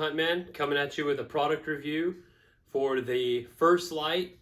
AzHuntman coming at you with a product review for the First Lite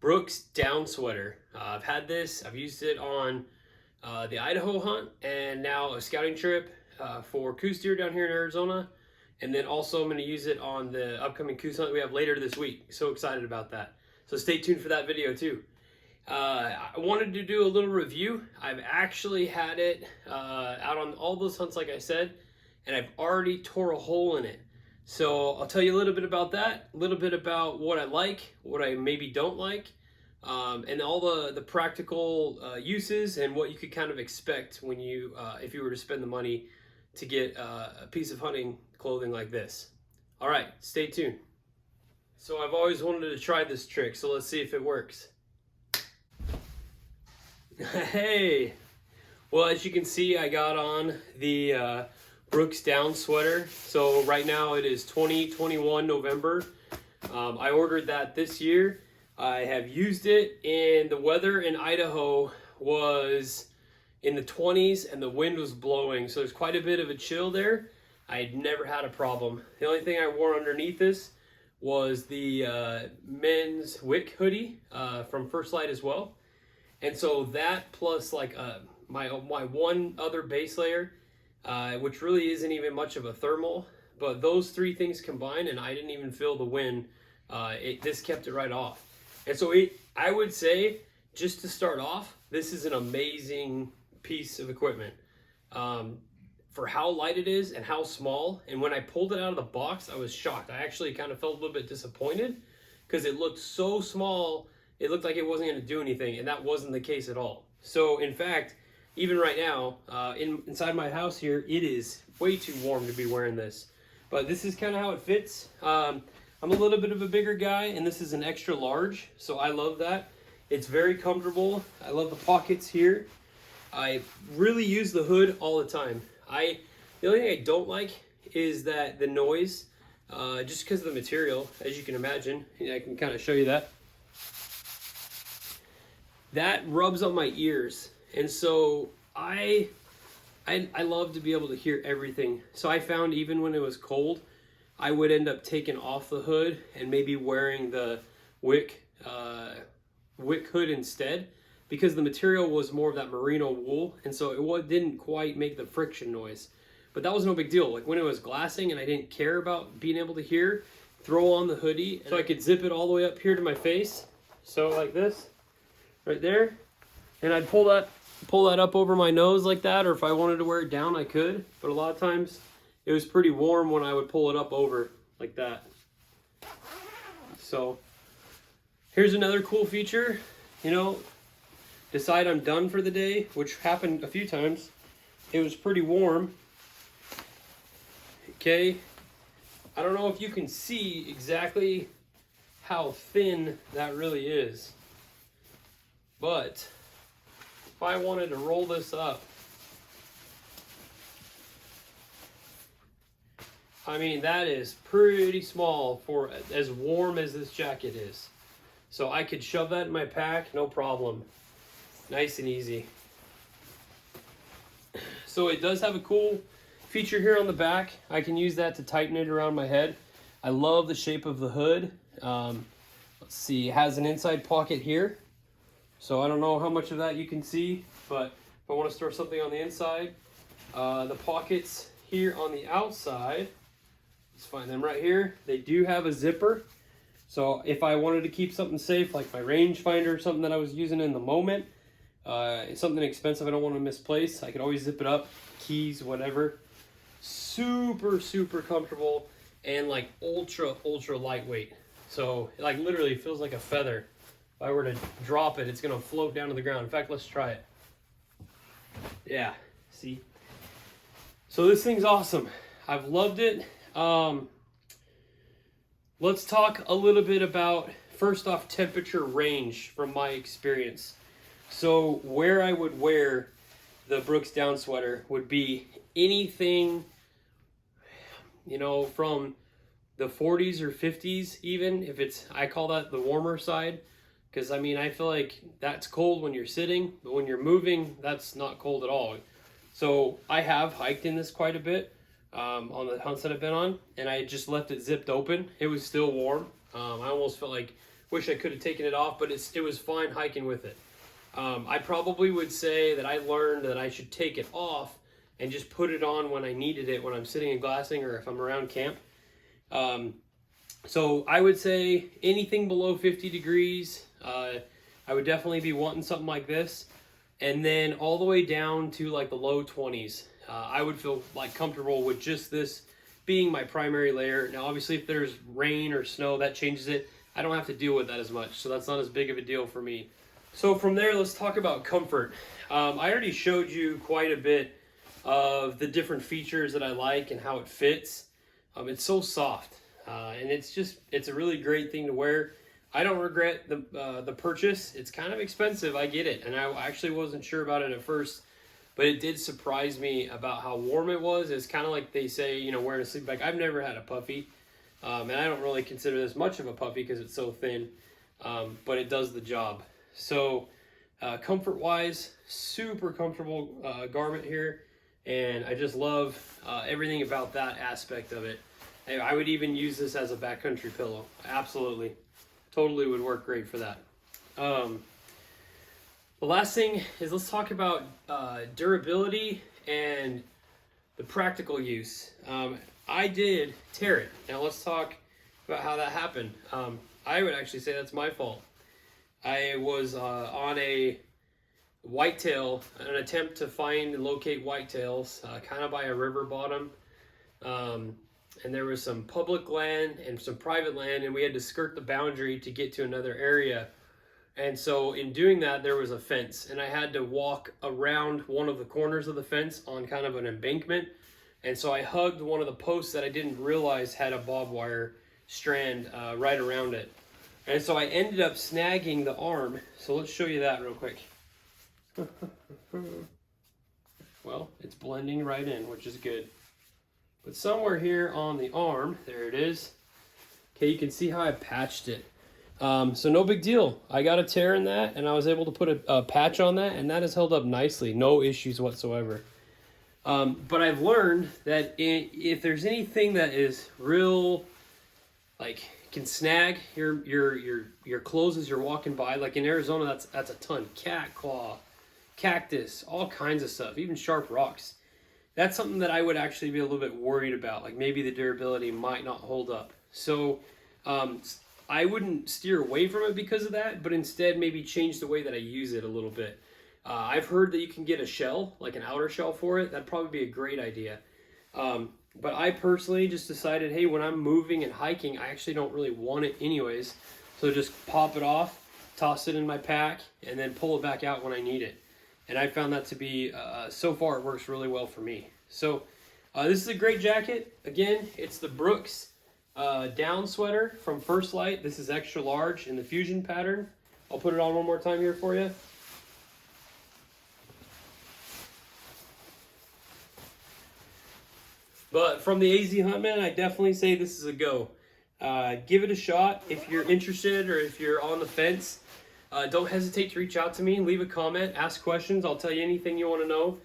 Brooks down sweater. I've had this, I've used it on the Idaho hunt and now a scouting trip for coos deer down here in Arizona. And then also I'm going to use it on the upcoming coos hunt we have later this week. So excited about that. So stay tuned for that video too. I wanted to do a little review. I've actually had it out on all those hunts like I said, and I've already tore a hole in it. So I'll tell you a little bit about that, a little bit about what I like, what I maybe don't like, and all the practical uses and what you could kind of expect when you, if you were to spend the money to get a piece of hunting clothing like this. All right, stay tuned. So I've always wanted to try this trick, so let's see if it works. Hey, well, as you can see, I got on the Brooks down sweater. So right now it is 2021 November. I ordered that this year. I have used it, and the weather in Idaho was in the 20s and the wind was blowing, so there's quite a bit of a chill there. I had never had a problem. The only thing I wore underneath this was the men's Wick hoodie from First Lite as well. And so that plus like my one other base layer, which really isn't even much of a thermal, but those three things combined, and I didn't even feel the wind. This kept it right off. And so I would say, just to start off, this is an amazing piece of equipment. For how light it is and how small, and when I pulled it out of the box, I was shocked. I actually kind of felt a little bit disappointed because it looked so small. It looked like it wasn't going to do anything, and that wasn't the case at all. So in fact, even right now, inside my house here, it is way too warm to be wearing this. But this is kind of how it fits. I'm a little bit of a bigger guy, and this is an extra large, so I love that. It's very comfortable. I love the pockets here. I really use the hood all the time. The only thing I don't like is that the noise, just because of the material, as you can imagine. I can kind of show you that. That rubs on my ears, and so I love to be able to hear everything. So I found even when it was cold, I would end up taking off the hood and maybe wearing the Wick hood instead, because the material was more of that merino wool, and so it didn't quite make the friction noise. But that was no big deal. Like when it was glassing and I didn't care about being able to hear, throw on the hoodie, so I could zip it all the way up here to my face. So like this. Right there, and I'd pull that up over my nose like that, or if I wanted to wear it down, I could. But a lot of times, it was pretty warm when I would pull it up over like that. So here's another cool feature. You know, decide I'm done for the day, which happened a few times. It was pretty warm. Okay, I don't know if you can see exactly how thin that really is. But if I wanted to roll this up, I mean, that is pretty small for as warm as this jacket is. So I could shove that in my pack, no problem. Nice and easy. So it does have a cool feature here on the back. I can use that to tighten it around my head. I love the shape of the hood. Let's see, it has an inside pocket here. So I don't know how much of that you can see, but if I want to store something on the inside, the pockets here on the outside, let's find them right here. They do have a zipper. So if I wanted to keep something safe, like my rangefinder or something that I was using in the moment, something expensive I don't want to misplace, I could always zip it up, keys, whatever. Super, super comfortable and like ultra, ultra lightweight. So like literally feels like a feather. If I were to drop it, it's going to float down to the ground. In fact, let's try it. Yeah, see? So this thing's awesome. I've loved it. Let's talk a little bit about, first off, temperature range from my experience. So where I would wear the Brooks down sweater would be anything, you know, from the 40s or 50s even, if it's, I call that the warmer side. Because, I mean, I feel like that's cold when you're sitting, but when you're moving, that's not cold at all. So I have hiked in this quite a bit. on the hunts that I've been on, and I just left it zipped open. It was still warm. I almost felt like, wish I could have taken it off, but it was fine hiking with it. I probably would say that I learned that I should take it off and just put it on when I needed it, when I'm sitting in glassing or if I'm around camp. So I would say anything below 50 degrees, I would definitely be wanting something like this. And then all the way down to like the low 20s, I would feel like comfortable with just this being my primary layer. Now, obviously, if there's rain or snow, that changes it. I don't have to deal with that as much, so that's not as big of a deal for me. So from there, let's talk about comfort. I already showed you quite a bit of the different features that I like and how it fits. It's so soft, and it's a really great thing to wear. I don't regret the purchase. It's kind of expensive, I get it, and I actually wasn't sure about it at first, but it did surprise me about how warm it was. It's kind of like they say, you know, wearing a sleep bag. I've never had a puffy, and I don't really consider this much of a puffy because it's so thin, but it does the job. So comfort-wise, super comfortable garment here, and I just love everything about that aspect of it. I would even use this as a backcountry pillow. Absolutely. Totally would work great for that. The last thing is, let's talk about durability and the practical use. I did tear it. Now let's talk about how that happened. I would actually say that's my fault. I was on a whitetail, an attempt to find and locate whitetails, kind of by a river bottom. And there was some public land and some private land, and we had to skirt the boundary to get to another area. And so in doing that, there was a fence, and I had to walk around one of the corners of the fence on kind of an embankment. And so I hugged one of the posts that I didn't realize had a barbed wire strand right around it. And so I ended up snagging the arm. So let's show you that real quick. Well, it's blending right in, which is good. But somewhere here on the arm, there it is. Okay, you can see how I patched it. So no big deal. I got a tear in that, and I was able to put a patch on that, and that has held up nicely. No issues whatsoever. But I've learned that if there's anything that is real, like, can snag your clothes as you're walking by, like in Arizona, that's a ton. Cat claw, cactus, all kinds of stuff, even sharp rocks. That's something that I would actually be a little bit worried about. Like maybe the durability might not hold up. So I wouldn't steer away from it because of that, but instead maybe change the way that I use it a little bit. I've heard that you can get a shell, like an outer shell for it. That'd probably be a great idea. But I personally just decided, hey, when I'm moving and hiking, I actually don't really want it anyways. So just pop it off, toss it in my pack, and then pull it back out when I need it. And I found that to be, so far, it works really well for me. So this is a great jacket. Again, it's the Brooks down sweater from First Lite. This is extra large in the fusion pattern. I'll put it on one more time here for you. But from the AzHuntman, I definitely say this is a go. Give it a shot if you're interested or if you're on the fence. Don't hesitate to reach out to me, leave a comment, ask questions. I'll tell you anything you want to know.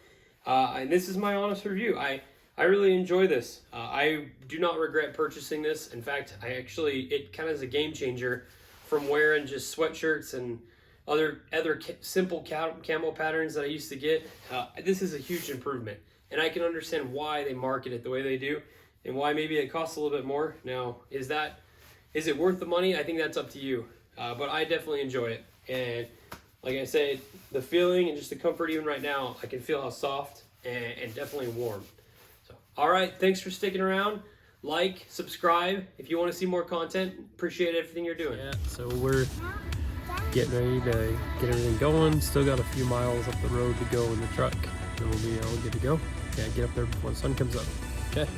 And this is my honest review. I really enjoy this. I do not regret purchasing this. In fact, it kind of is a game changer from wearing just sweatshirts and other simple camo patterns that I used to get. This is a huge improvement. And I can understand why they market it the way they do and why maybe it costs a little bit more. Now, is it worth the money? I think that's up to you. But I definitely enjoy it. And like I said, the feeling and just the comfort even right now, I can feel how soft and definitely warm. So, all right, thanks for sticking around. Like, subscribe if you want to see more content. Appreciate everything you're doing. Yeah, so we're getting ready to get everything going. Still got a few miles up the road to go in the truck. Then we'll be all good to go. Yeah, get up there before the sun comes up. Okay.